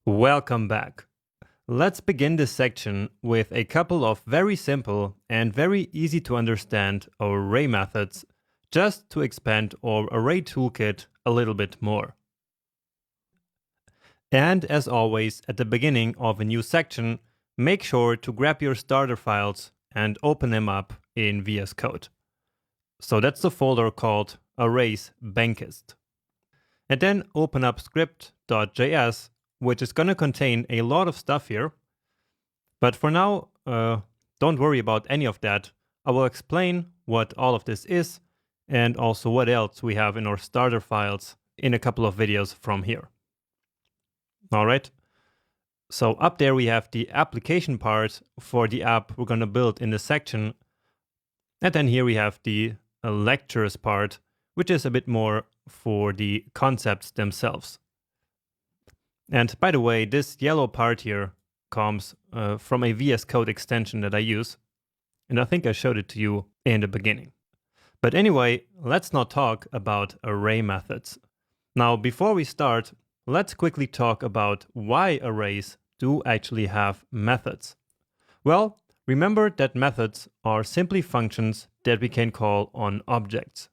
Welcome back. Let's begin this section with a couple of very simple and very easy to understand array methods, just to expand our array toolkit a little bit more. And as always, at the beginning of a new section, make sure to grab your starter files and open them up in VS Code. So that's the folder called Arrays Bankist. And then open up script.js, which is going to contain a lot of stuff here. But for now, don't worry about any of that. I will explain what all of this is and also what else we have in our starter files in a couple of videos from here. All right. So up there we have the application part for the app we're going to build in this section. And then here we have the lectures part, which is a bit more for the concepts themselves. And by the way, this yellow part here comes from a VS Code extension that I use. And I think I showed it to you in the beginning. But anyway, let's not talk about array methods. Now, before we start, let's quickly talk about why arrays do actually have methods. Well, remember that methods are simply functions that we can call on objects.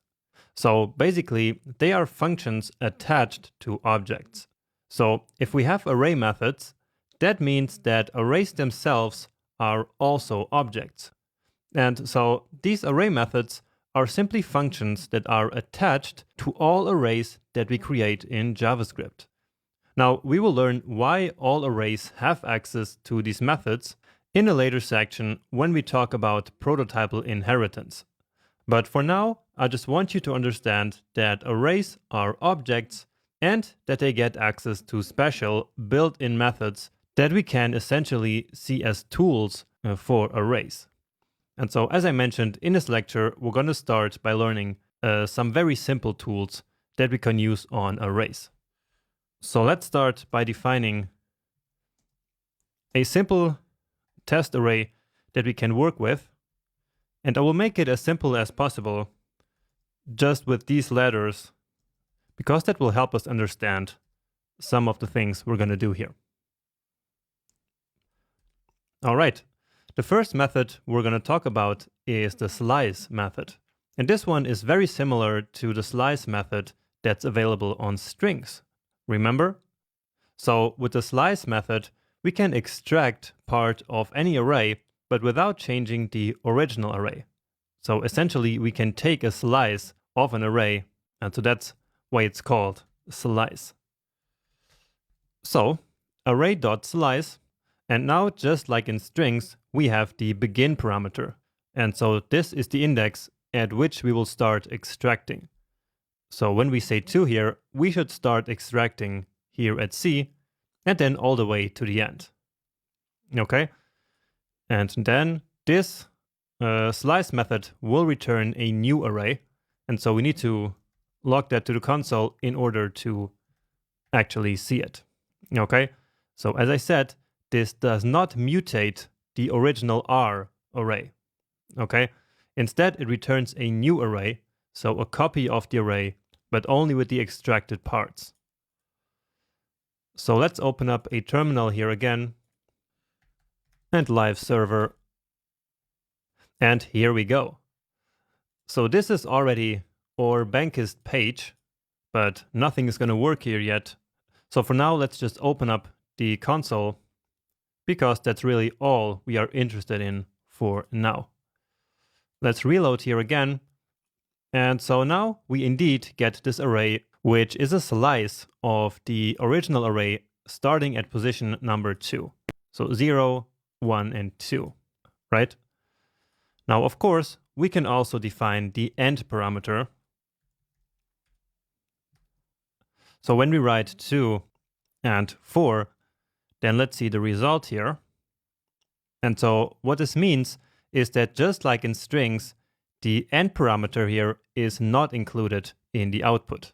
So basically, they are functions attached to objects. So if we have array methods, that means that arrays themselves are also objects. And so these array methods are simply functions that are attached to all arrays that we create in JavaScript. Now, we will learn why all arrays have access to these methods in a later section when we talk about prototypal inheritance. But for now, I just want you to understand that arrays are objects and that they get access to special built-in methods that we can essentially see as tools for arrays. And so, as I mentioned in this lecture, we're going to start by learning some very simple tools that we can use on arrays. So let's start by defining a simple test array that we can work with. And I will make it as simple as possible, just with these letters, because that will help us understand some of the things we're going to do here. All right, the first method we're going to talk about is the slice method. And this one is very similar to the slice method that's available on strings. Remember? So with the slice method, we can extract part of any array, but without changing the original array. So essentially, we can take a slice of an array, and so that's why it's called slice. So array.slice, and now just like in strings, we have the begin parameter. And so this is the index at which we will start extracting. So when we say 2 here, we should start extracting here at C and then all the way to the end. Okay? And then this slice method will return a new array. And so we need to log that to the console in order to actually see it. Okay? So as I said, this does not mutate the original R array. Okay? Instead, it returns a new array, so a copy of the array, but only with the extracted parts. So let's open up a terminal here again, and live server. And here we go. So this is already our Bankist page, but nothing is going to work here yet. So for now, let's just open up the console, because that's really all we are interested in for now. Let's reload here again. And so now we indeed get this array, which is a slice of the original array starting at position number 2. So 0, 1, and 2, right? Now, of course, we can also define the end parameter. So when we write 2 and 4, then let's see the result here. And so what this means is that just like in strings, the end parameter here is not included in the output.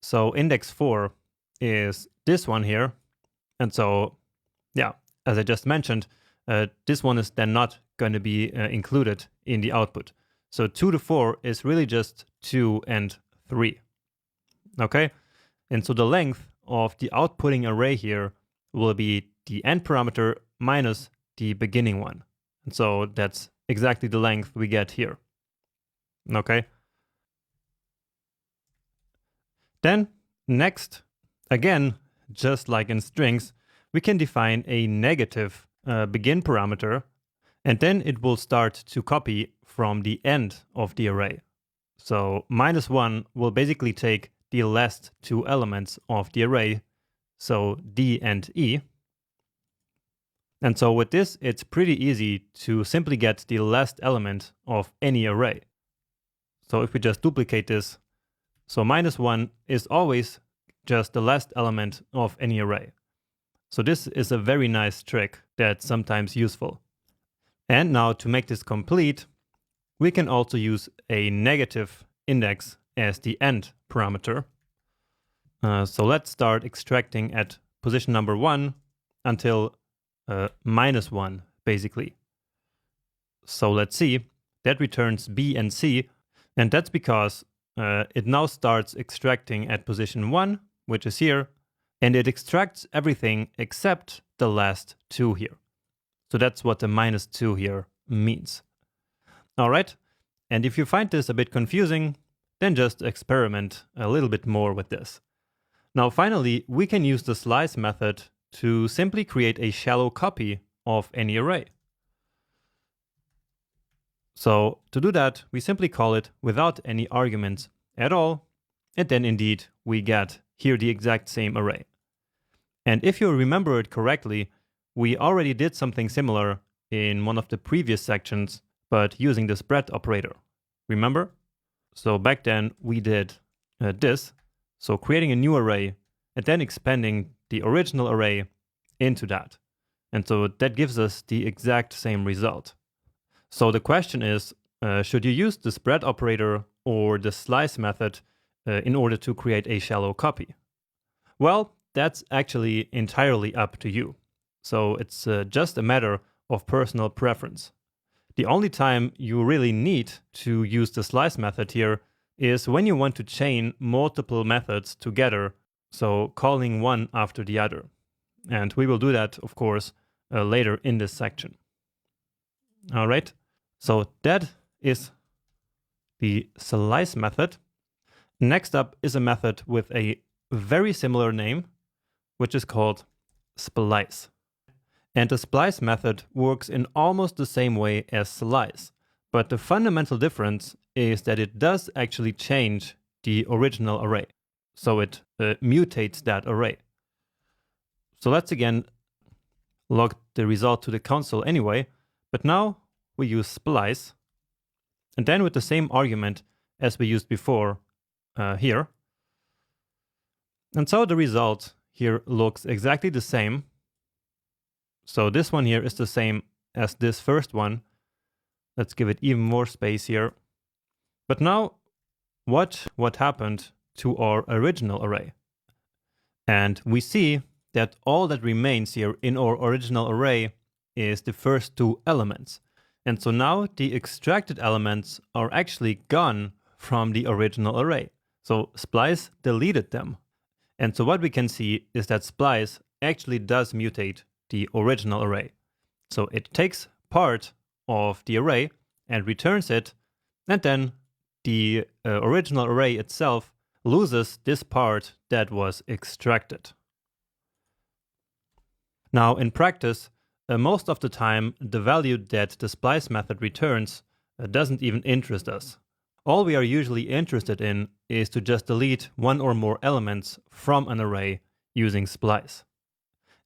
So index 4 is this one here. And so, yeah, as I just mentioned, this one is then not going to be included in the output. So 2 to 4 is really just 2 and 3. Okay? And so the length of the outputting array here will be the end parameter minus the beginning one. And so that's exactly the length we get here. Okay. Then next, again, just like in strings, we can define a negative begin parameter, and then it will start to copy from the end of the array. So -1 will basically take the last two elements of the array, so D and E. And so with this, it's pretty easy to simply get the last element of any array. So if we just duplicate this, so -1 is always just the last element of any array. So this is a very nice trick that's sometimes useful. And now to make this complete, we can also use a negative index as the end parameter. So let's start extracting at position number 1 until -1, basically. So let's see, that returns B and C, and that's because it now starts extracting at position 1, which is here, and it extracts everything except the last two here. So that's what the -2 here means. All right, and if you find this a bit confusing, then just experiment a little bit more with this. Now finally, we can use the slice method to simply create a shallow copy of any array. So to do that, we simply call it without any arguments at all, and then indeed we get here the exact same array. And if you remember it correctly, we already did something similar in one of the previous sections, but using the spread operator. Remember? So back then we did this, so creating a new array and then expanding the original array into that. And so that gives us the exact same result. So the question is, should you use the spread operator or the slice method in order to create a shallow copy? Well, that's actually entirely up to you. So it's just a matter of personal preference. The only time you really need to use the slice method here is when you want to chain multiple methods together, so calling one after the other. And we will do that, of course, later in this section. All right, so that is the slice method. Next up is a method with a very similar name, which is called Splice. And the splice method works in almost the same way as slice, but the fundamental difference is that it does actually change the original array. So it mutates that array. So let's again log the result to the console anyway, but now we use splice, and then with the same argument as we used before here. And so the result here looks exactly the same. So this one here is the same as this first one. Let's give it even more space here. But now watch what happened to our original array. And we see that all that remains here in our original array is the first two elements. And so now the extracted elements are actually gone from the original array. So Splice deleted them. And so what we can see is that Splice actually does mutate the original array. So it takes part of the array and returns it, and then the original array itself loses this part that was extracted. Now in practice, most of the time the value that the splice method returns doesn't even interest us. All we are usually interested in is to just delete one or more elements from an array using splice.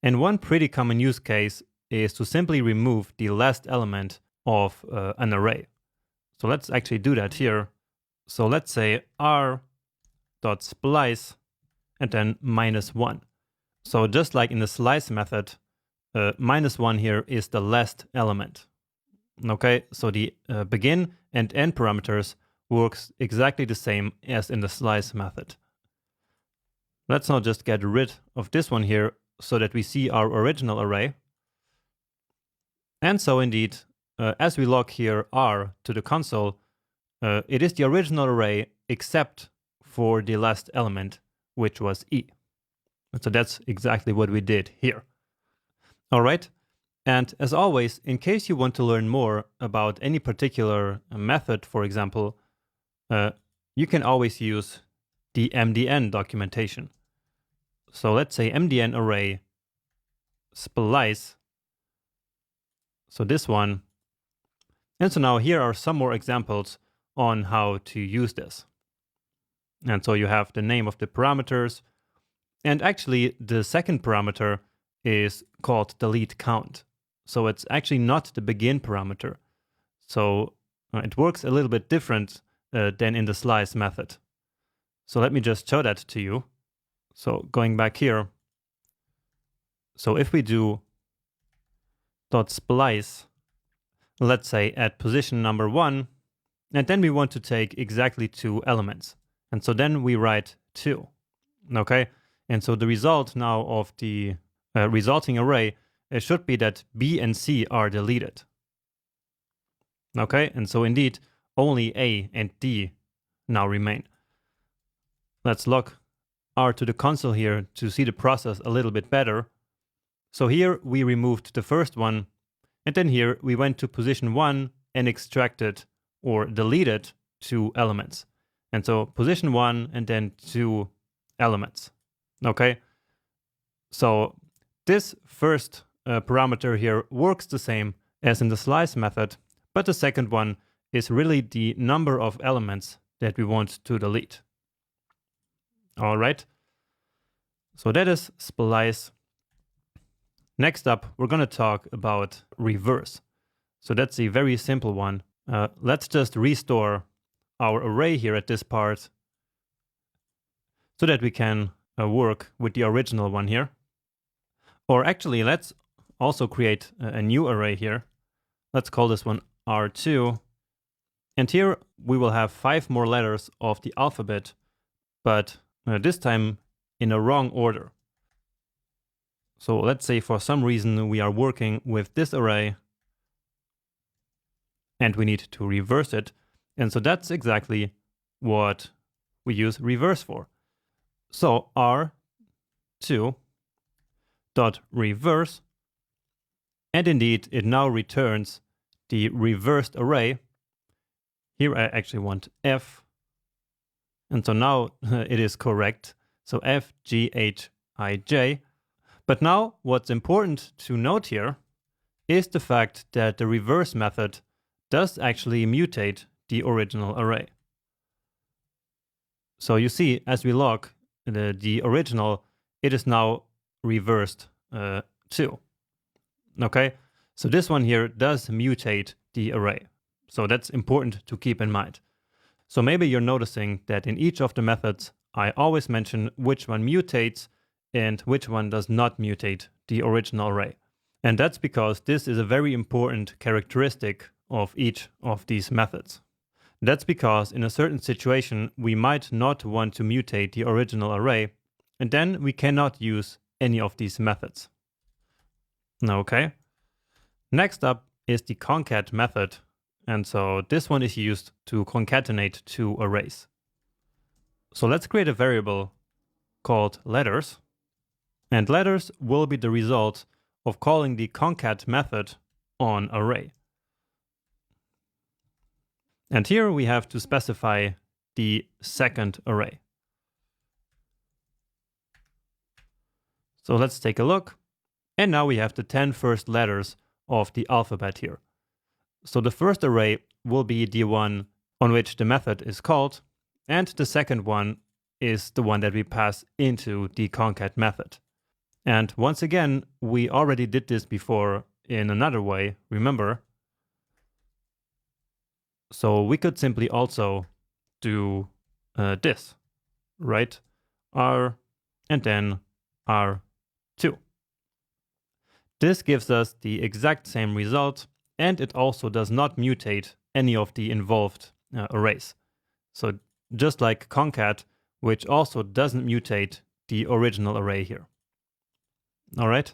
And one pretty common use case is to simply remove the last element of an array. So let's actually do that here. So let's say r.splice and then -1. So just like in the slice method, -1 here is the last element. Okay, so the begin and end parameters works exactly the same as in the slice method. Let's now just get rid of this one here so that we see our original array. And so indeed, as we log here r to the console, it is the original array except for the last element, which was e. And so that's exactly what we did here. All right. And as always, in case you want to learn more about any particular method, for example, you can always use the MDN documentation. So let's say MDN array Splice. So this one. And so now here are some more examples on how to use this. And so you have the name of the parameters. And actually, the second parameter is called delete count. So it's actually not the begin parameter. So it works a little bit different than in the slice method. So let me just show that to you. So going back here. So if we do .splice, let's say at position number 1, and then we want to take exactly 2 elements. And so then we write 2. Okay? And so the result now of the resulting array, it should be that B and C are deleted. Okay? And so indeed, only A and D now remain. Let's log R to the console here to see the process a little bit better. So here we removed the first one, and then here we went to position 1 and extracted or deleted 2 elements. And so position 1 and then 2 elements. Okay? So this first parameter here works the same as in the slice method, but the second one is really the number of elements that we want to delete. All right. So that is Splice. Next up, we're going to talk about reverse. So that's a very simple one. Let's just restore our array here at this part so that we can work with the original one here. Or actually, let's also create a new array here. Let's call this one R2. And here we will have 5 more letters of the alphabet, but this time in a wrong order. So let's say for some reason we are working with this array and we need to reverse it. And so that's exactly what we use reverse for. So R2.reverse, and indeed it now returns the reversed array. Here I actually want F, and so now it is correct. So F, G, H, I, J. But now what's important to note here is the fact that the reverse method does actually mutate the original array. So you see, as we log the original, it is now reversed too. Okay, so this one here does mutate the array. So that's important to keep in mind. So maybe you're noticing that in each of the methods, I always mention which one mutates and which one does not mutate the original array. And that's because this is a very important characteristic of each of these methods. That's because in a certain situation, we might not want to mutate the original array, and then we cannot use any of these methods. Okay. Next up is the concat method. And so this one is used to concatenate 2 arrays. So let's create a variable called letters. And letters will be the result of calling the concat method on array. And here we have to specify the second array. So let's take a look. And now we have the 10 first letters of the alphabet here. So the first array will be the one on which the method is called, and the second one is the one that we pass into the concat method. And once again, we already did this before in another way, remember? So we could simply also do this, right? R and then R2. This gives us the exact same result, and it also does not mutate any of the involved arrays. So just like concat, which also doesn't mutate the original array here. All right.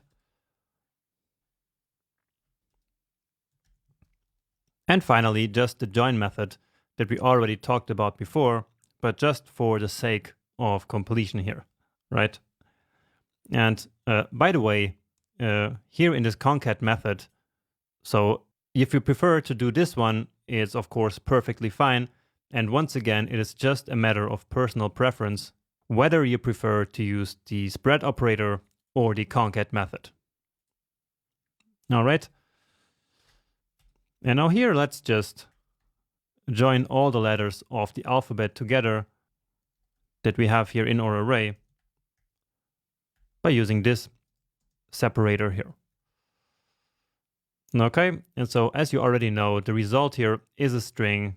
And finally, just the join method that we already talked about before, but just for the sake of completion here, right? And by the way, here in this concat method. So if you prefer to do this one, it's of course perfectly fine. And once again, it is just a matter of personal preference, whether you prefer to use the spread operator or the concat method. All right. And now here, let's just join all the letters of the alphabet together that we have here in our array by using this separator here. Okay, and so as you already know, the result here is a string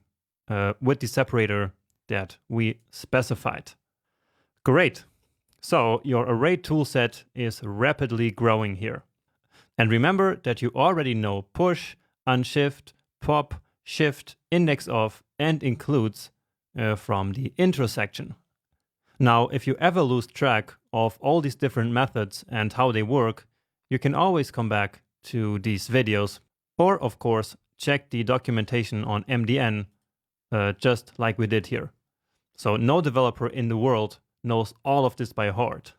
with the separator that we specified. Great. So your array toolset is rapidly growing here. And remember that you already know push, unshift, pop, shift, index of, and includes from the intro section. Now, if you ever lose track of all these different methods and how they work, you can always come back to these videos, or of course, check the documentation on MDN, just like we did here. So no developer in the world knows all of this by heart.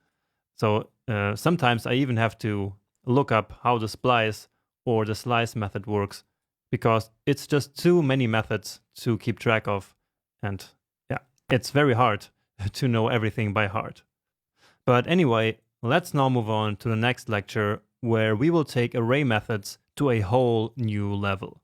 So sometimes I even have to look up how the splice or the slice method works, because it's just too many methods to keep track of. And yeah, it's very hard to know everything by heart. But anyway, let's now move on to the next lecture, where we will take array methods to a whole new level.